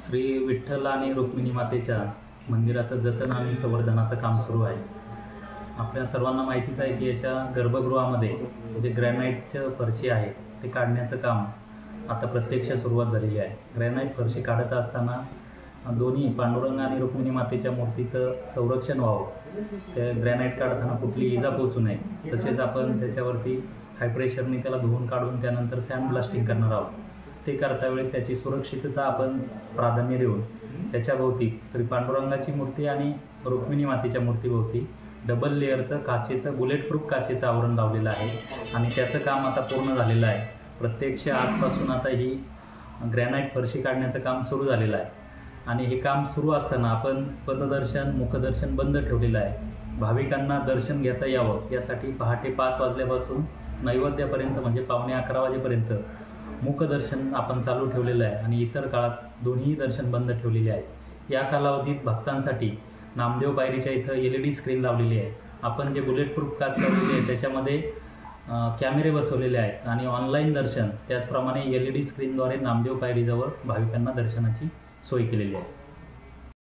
श्री विठ्ठल आणि रुक्मिणी मातेच्या मंदिराचं जतन आणि संवर्धनाचं काम सुरू आहे। आपल्या सर्वांना माहितीच आहे की याच्या गर्भगृहामध्ये जे ग्रॅनाइटचं फरशी आहे ते काढण्याचं काम आता प्रत्यक्ष सुरुवात झालेली आहे। ग्रॅनाइट फरशी काढत असताना दोन्ही पांडुरंग आणि रुक्मिणी मातेच्या मूर्तीचं संरक्षण व्हावं, त्या ग्रॅनाइट काढताना कुठली इजा पोहोचू नये, तसेच आपण त्याच्यावरती हाय प्रेशरने त्याला धुवून काढून त्यानंतर सँड ब्लास्टिंग करणार आहोत। ते करता वेळेस त्याची सुरक्षितता आपण प्राधान्य देऊन त्याच्याभोवती श्री पांडुरंगाची मूर्ती आणि रुक्मिणी मातेच्या मूर्तीभोवती डबल लेअरचं काचेचं बुलेटप्रूफ काचेचं आवरण लावलेलं आहे आणि त्याचं काम आता पूर्ण झालेलं आहे। प्रत्यक्ष आजपासून आता ही ग्रॅनाइट फरशी काढण्याचं काम सुरू झालेलं आहे आणि हे काम सुरू असताना आपण पददर्शन मुखदर्शन बंद ठेवलेलं आहे। भाविकांना दर्शन घेता यावं यासाठी पहाटे 5 वाजल्यापासून नैवेद्यापर्यंत म्हणजे पावणे 11 वाजेपर्यंत मुखदर्शन आपण चालू ठेवलेलं आहे आणि इतर काळात दोन्ही दर्शन बंद ठेवलेले आहेत। या कालावधीत भक्तांसाठी नामदेव पायरीच्या इथं LED स्क्रीन लावलेली आहे। आपण जे बुलेटप्रूफ काच लावलेली आहे त्याच्यामध्ये कॅमेरे बसवलेले आहेत आणि ऑनलाईन दर्शन त्याचप्रमाणे LED स्क्रीनद्वारे नामदेव पायरीजवळ भाविकांना दर्शनाची सोय केलेली आहे।